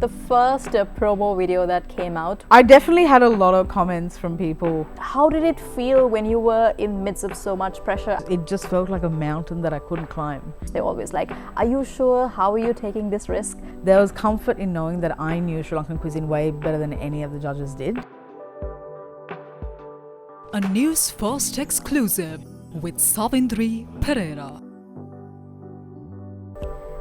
the first promo video that came out. I definitely had a lot of comments from people. How did it feel when you were in midst of so much pressure? It just felt like a mountain that I couldn't climb. They're always like, are you sure? How are you taking this risk? There was comfort in knowing that I knew Sri Lankan cuisine way better than any of the judges did. A Newsfirst exclusive with Savindri Perera.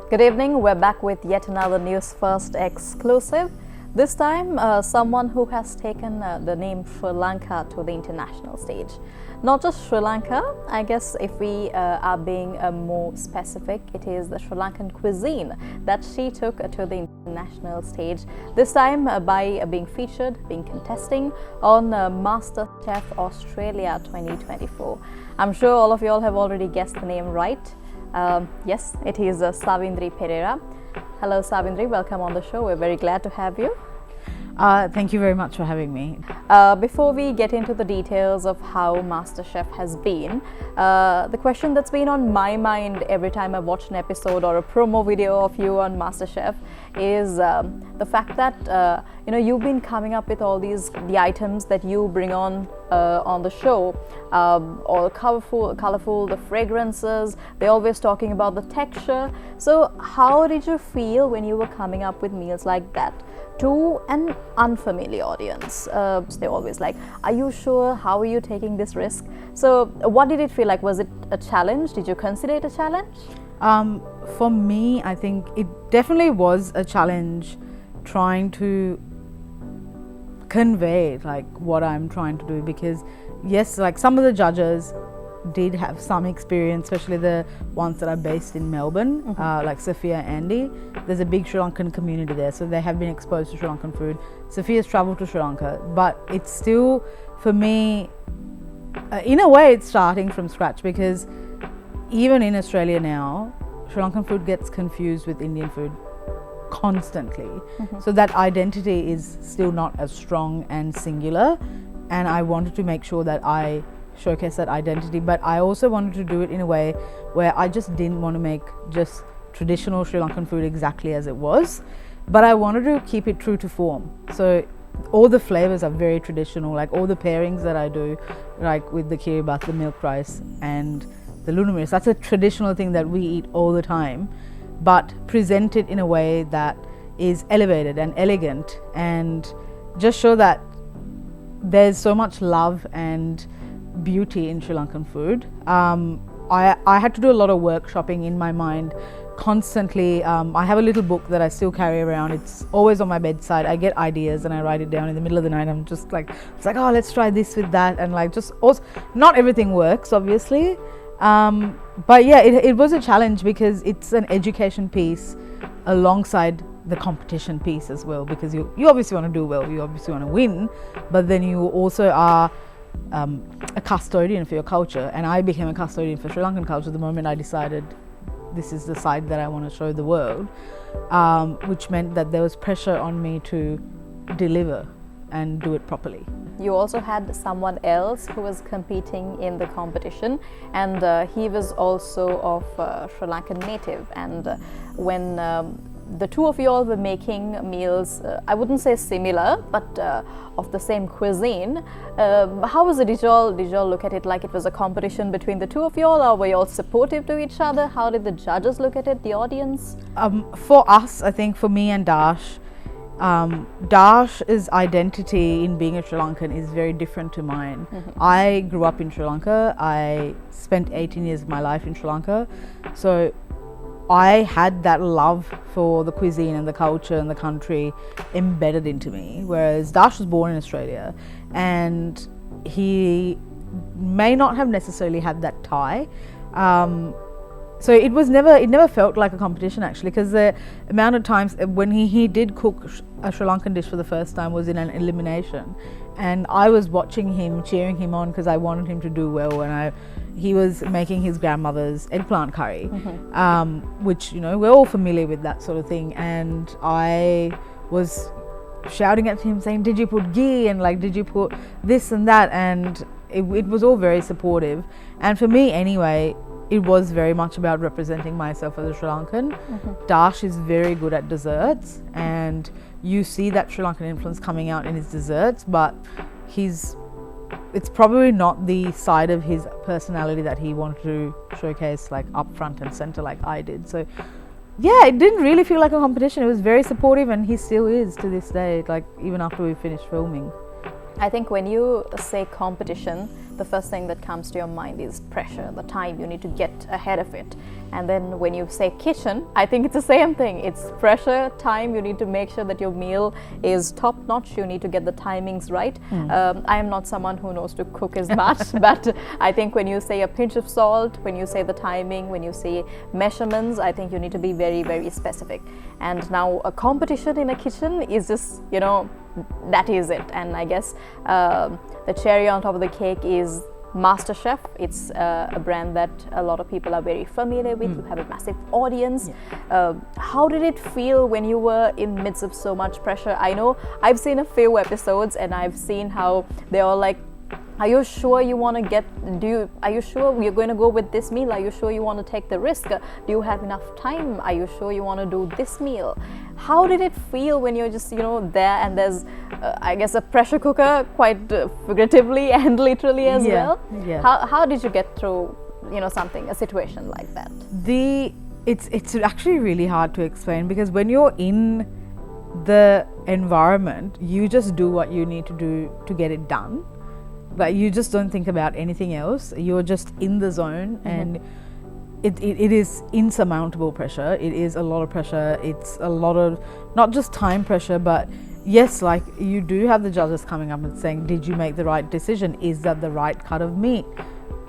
Good evening, we're back with yet another Newsfirst exclusive. This time, someone who has taken the name Sri Lanka to the international stage. Not just Sri Lanka, I guess if we are being more specific, it is the Sri Lankan cuisine that she took to the international stage. This time by being featured, being contesting on MasterChef Australia 2024. I'm sure all of you all have already guessed the name right. Yes, it is Savindri Perera. Hello Savindri, welcome on the show. We're very glad to have you. Thank you very much for having me. Before we get into the details of how MasterChef has been, the question that's been on my mind every time I watch an episode or a promo video of you on MasterChef is the fact that you've been coming up with all the items that you bring on the show, all colorful, the fragrances. They're always talking about the texture. So how did you feel when you were coming up with meals like that to an unfamiliar audience? They're always like, are you sure? How are you taking this risk? So what did it feel like? Was it a challenge? Did you consider it a challenge? For me, I think it definitely was a challenge trying to convey like what I'm trying to do, because yes, like some of the judges did have some experience, especially the ones that are based in Melbourne, like Sophia and Andy. There's a big Sri Lankan community there, so they have been exposed to Sri Lankan food. Sophia's travelled to Sri Lanka, but it's still, for me, in a way it's starting from scratch, because even in Australia now, Sri Lankan food gets confused with Indian food constantly. So that identity is still not as strong and singular, and I wanted to make sure that I showcase that identity, but I also wanted to do it in a way where I just didn't want to make just traditional Sri Lankan food exactly as it was, but I wanted to keep it true to form. So all the flavors are very traditional, like all the pairings that I do, like with the kiribat, the milk rice and the lunamirris, that's a traditional thing that we eat all the time, but present it in a way that is elevated and elegant, and just show that there's so much love and beauty in Sri Lankan food. I had to do a lot of workshopping in my mind constantly. I have a little book that I still carry around. It's always on my bedside. I get ideas and I write it down in the middle of the night. I'm just like, it's like, oh, let's try this with that, and like just also, not everything works obviously, but yeah, it was a challenge because it's an education piece alongside the competition piece as well, because you obviously want to do well, you obviously want to win, but then you also are a custodian for your culture, and I became a custodian for Sri Lankan culture the moment I decided this is the side that I want to show the world, which meant that there was pressure on me to deliver and do it properly. You also had someone else who was competing in the competition, and he was also of Sri Lankan native, and when the two of you all were making meals, I wouldn't say similar, but of the same cuisine. How was it? Did you all look at it like it was a competition between the two of you all, or were you all supportive to each other? How did the judges look at it, the audience? For us, I think for me and Dash, Dash's identity in being a Sri Lankan is very different to mine. I grew up in Sri Lanka. I spent 18 years of my life in Sri Lanka. So I had that love for the cuisine and the culture and the country embedded into me, whereas Dash was born in Australia and he may not have necessarily had that tie. So it never felt like a competition actually, because the amount of times when he did cook a Sri Lankan dish for the first time was in an elimination, and I was watching him, cheering him on because I wanted him to do well, and he was making his grandmother's eggplant curry, which we're all familiar with that sort of thing, and I was shouting at him saying, did you put ghee, and like, did you put this and that, and it was all very supportive. And for me anyway, it was very much about representing myself as a Sri Lankan. Dash is very good at desserts, and you see that Sri Lankan influence coming out in his desserts, but it's probably not the side of his personality that he wanted to showcase like up front and center like I did. So yeah, it didn't really feel like a competition. It was very supportive, and he still is to this day, like even after we finished filming. I think when you say competition, the first thing that comes to your mind is pressure, the time you need to get ahead of it. And then when you say kitchen, I think it's the same thing. It's pressure, time, you need to make sure that your meal is top notch, you need to get the timings right. I am not someone who knows to cook as much, but I think when you say a pinch of salt, when you say the timing, when you say measurements, I think you need to be very, very specific. And now a competition in a kitchen is just, that is it. And I guess the cherry on top of the cake is MasterChef. It's a brand that a lot of people are very familiar with. You have a massive audience. How did it feel when you were in midst of so much pressure? I know I've seen a few episodes and I've seen how they're all like, are you sure you want to are you sure you're going to go with this meal? Are you sure you want to take the risk? Do you have enough time? Are you sure you want to do this meal? How did it feel when you're just, there and there's, I guess, a pressure cooker quite figuratively and literally as well? Yeah. How did you get through, a situation like that? It's actually really hard to explain, because when you're in the environment, you just do what you need to do to get it done. Like, you just don't think about anything else. You're just in the zone, and it is insurmountable pressure. It is a lot of pressure. It's a lot of not just time pressure, but yes, like you do have the judges coming up and saying, did you make the right decision? Is that the right cut of meat?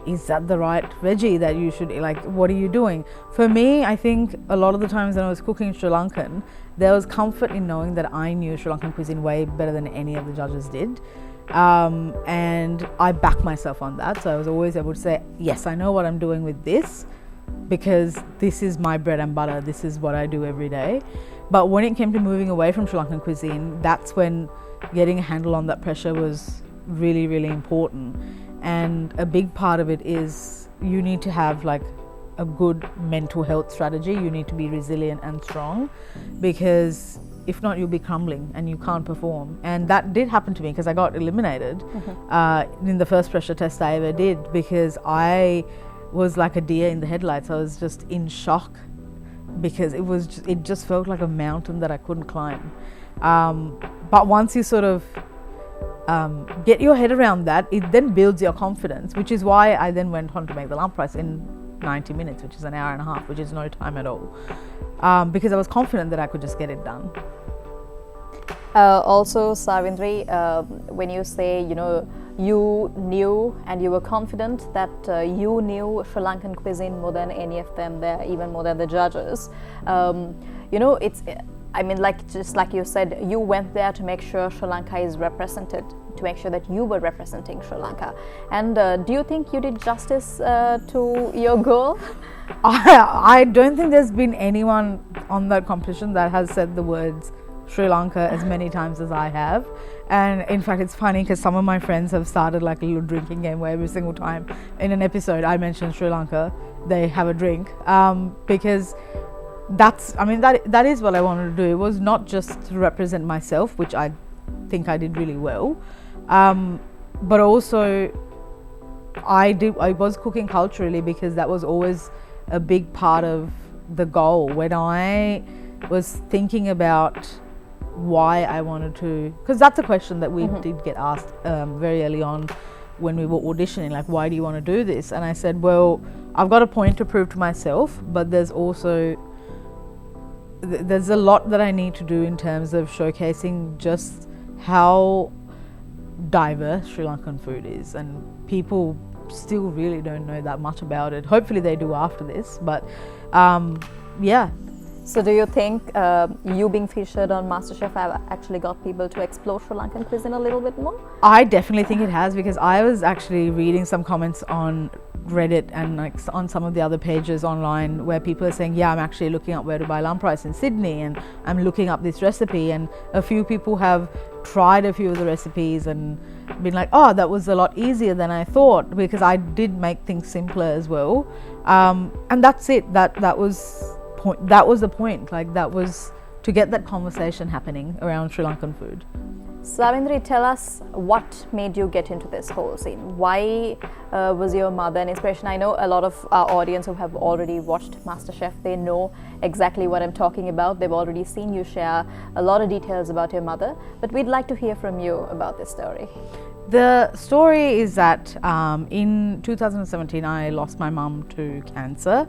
Is that the right veggie that you should, like, what are you doing? For me, I think a lot of the times when I was cooking Sri Lankan, there was comfort in knowing that I knew Sri Lankan cuisine way better than any of the judges did. And I back myself on that. So I was always able to say, yes, I know what I'm doing with this, because this is my bread and butter. This is what I do every day. But when it came to moving away from Sri Lankan cuisine, that's when getting a handle on that pressure was really, really important. And a big part of it is you need to have like a good mental health strategy. You need to be resilient and strong, because if not, you'll be crumbling and you can't perform. And that did happen to me, because I got eliminated in the first pressure test I ever did, because I was like a deer in the headlights. I was just in shock, because it just felt like a mountain that I couldn't climb. But once you sort of get your head around that, it then builds your confidence, which is why I then went on to make the lump rice in 90 minutes, which is an hour and a half, which is no time at all. Because I was confident that I could just get it done. Also, Savindri, when you say, you knew and you were confident that you knew Sri Lankan cuisine more than any of them there, even more than the judges. Just like you said, you went there to make sure Sri Lanka is represented, to make sure that you were representing Sri Lanka. And do you think you did justice to your goal? I don't think there's been anyone on that competition that has said the words Sri Lanka as many times as I have. And in fact, it's funny, because some of my friends have started like a little drinking game where every single time in an episode I mention Sri Lanka, they have a drink, because that is what I wanted to do. It was not just to represent myself, which I think I did really well, but also I was cooking culturally, because that was always a big part of the goal. When I was thinking about why I wanted to, because that's a question that we did get asked very early on when we were auditioning, like, why do you want to do this? And I said, well, I've got a point to prove to myself, but there's also there's a lot that I need to do in terms of showcasing just how diverse Sri Lankan food is, and people still really don't know that much about it. Hopefully they do after this, but yeah. So do you think you being featured on MasterChef have actually got people to explore Sri Lankan cuisine a little bit more? I definitely think it has, because I was actually reading some comments on Reddit and like on some of the other pages online where people are saying, yeah, I'm actually looking up where to buy lump rice in Sydney, and I'm looking up this recipe, and a few people have tried a few of the recipes and been like, oh, that was a lot easier than I thought, because I did make things simpler as well, and that's it. That was the point. Like, that was to get that conversation happening around Sri Lankan food. Savindri, tell us what made you get into this whole scene. Why was your mother an inspiration? I know a lot of our audience who have already watched MasterChef, they know exactly what I'm talking about. They've already seen you share a lot of details about your mother, but we'd like to hear from you about this story. The story is that in 2017 I lost my mum to cancer,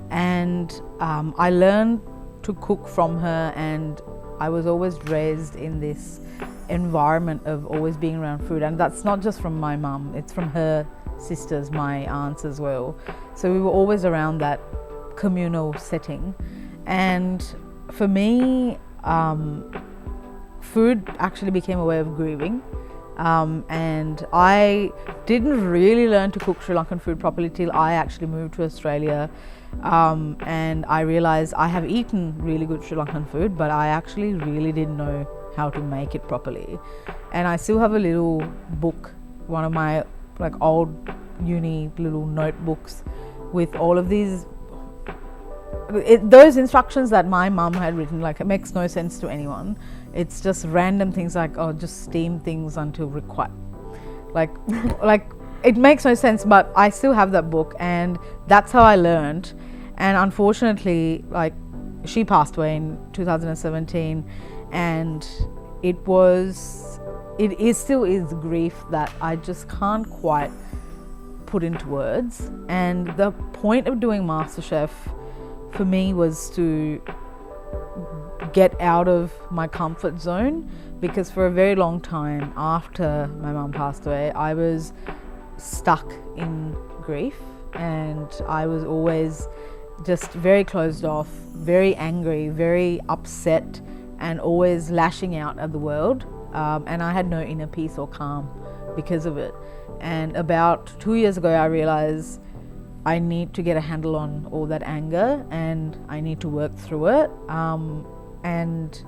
and I learned to cook from her, and I was always raised in this environment of always being around food, and that's not just from my mum, it's from her sisters, my aunts as well. So we were always around that communal setting, and for me food actually became a way of grieving, and I didn't really learn to cook Sri Lankan food properly till I actually moved to Australia. And I realized I have eaten really good Sri Lankan food, but I actually really didn't know how to make it properly. And I still have a little book, one of my like old uni little notebooks with all of these those instructions that my mum had written. Like, it makes no sense to anyone. It's just random things like, oh, just steam things until required. Like it makes no sense, but I still have that book, and that's how I learned. And unfortunately, like, she passed away in 2017, and it still is grief that I just can't quite put into words. And the point of doing MasterChef for me was to get out of my comfort zone, because for a very long time after my mum passed away, I was stuck in grief, and I was always just very closed off, very angry, very upset, and always lashing out at the world, and I had no inner peace or calm because of it. And about 2 years ago I realized I need to get a handle on all that anger, and I need to work through it, and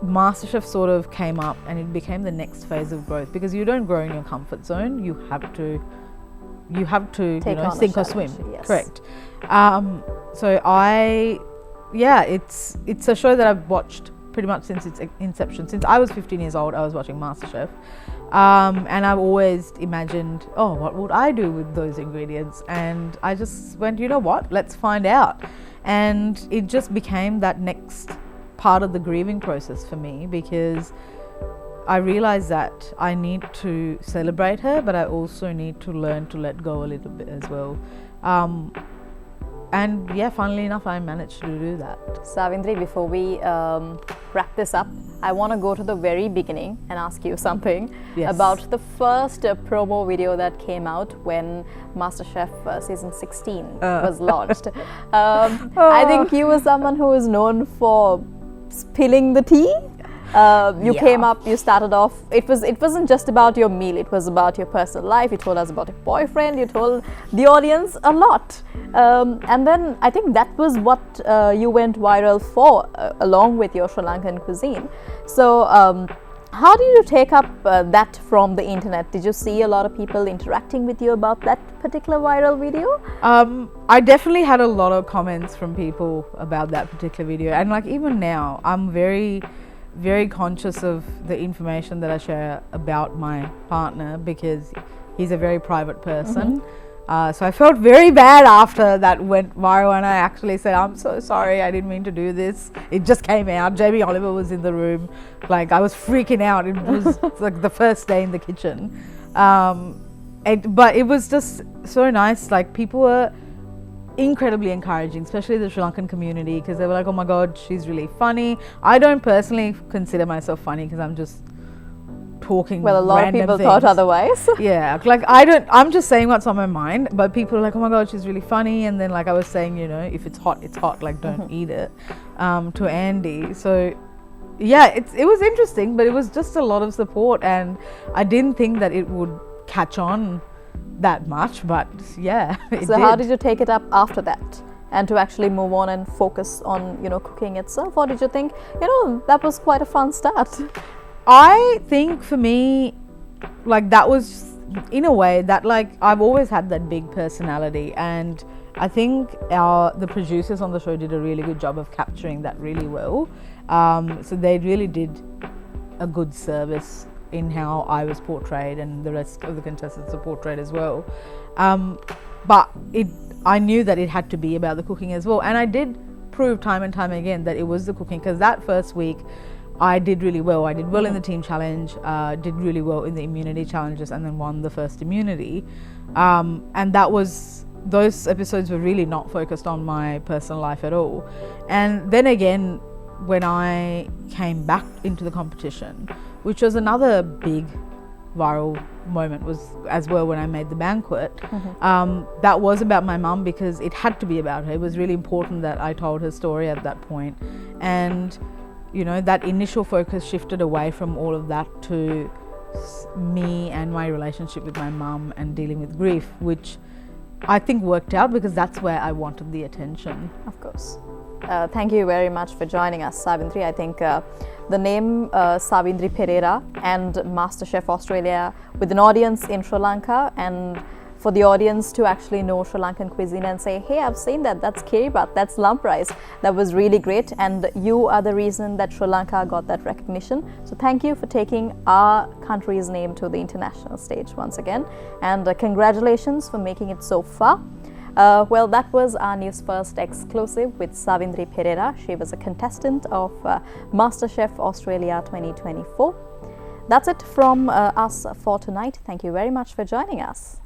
MasterChef sort of came up, and it became the next phase of growth, because you don't grow in your comfort zone. You have to sink or swim. Yes. Correct. So it's a show that I've watched pretty much since its inception. Since I was 15 years old, I was watching MasterChef, and I've always imagined, oh, what would I do with those ingredients? And I just went, you know what? Let's find out. And it just became that next part of the grieving process for me, because I realized that I need to celebrate her, but I also need to learn to let go a little bit as well. And yeah, funnily enough, I managed to do that. Savindri, before we wrap this up, I want to go to the very beginning and ask you something about the first promo video that came out when MasterChef season 16 was launched. I think you were someone who is known for spilling the tea. You came up, you started off, it wasn't just about your meal, it was about your personal life. You told us about your boyfriend, you told the audience a lot, and then I think that was what you went viral for, along with your Sri Lankan cuisine. So how did you take up that from the internet? Did you see a lot of people interacting with you about that particular viral video? I definitely had a lot of comments from people about that particular video, and like even now I'm very conscious of the information that I share about my partner, because he's a very private person. So I felt very bad after that went viral, and I actually said, I'm so sorry, I didn't mean to do this. It just came out. Jamie Oliver was in the room. Like, I was freaking out. It was like the first day in the kitchen. But it was just so nice. Like, people were incredibly encouraging, especially the Sri Lankan community, because they were like, oh my god, she's really funny. I don't personally consider myself funny, because I'm just talking well, a lot of people things. thought otherwise. Yeah, like I'm just saying what's on my mind, but people are like, oh my god, she's really funny. And then like I was saying, you know, if it's hot, it's hot, like don't eat it, to Andy. So yeah, it was interesting, but it was just a lot of support, and I didn't think that it would catch on that much, but yeah. So how did you take it up after that, and to actually move on and focus on, you know, cooking itself? Or did you think, you know, that was quite a fun start? I think for me, like that was in a way that, like, I've always had that big personality, and I think the producers on the show did a really good job of capturing that really well. So they really did a good service in how I was portrayed, and the rest of the contestants were portrayed as well. But I knew that it had to be about the cooking as well, and I did prove time and time again that it was the cooking, because that first week I did really well. I did well in the team challenge, did really well in the immunity challenges, and then won the first immunity. And those episodes were really not focused on my personal life at all. And then again, when I came back into the competition, which was another big viral moment, was as well when I made the banquet. That was about my mum, because it had to be about her. It was really important that I told her story at that point. And you know, that initial focus shifted away from all of that to me and my relationship with my mum and dealing with grief, which I think worked out, because that's where I wanted the attention. Of course. Thank you very much for joining us, Savindri. I think the name Savindri Perera and MasterChef Australia, with an audience in Sri Lanka, and for the audience to actually know Sri Lankan cuisine and say, hey, I've seen that's kiribat, that's lump rice. That was really great, and you are the reason that Sri Lanka got that recognition. So thank you for taking our country's name to the international stage once again, and congratulations for making it so far. Well, that was our News First exclusive with Savindri Perera. She was a contestant of MasterChef Australia 2024. That's it from us for tonight. Thank you very much for joining us.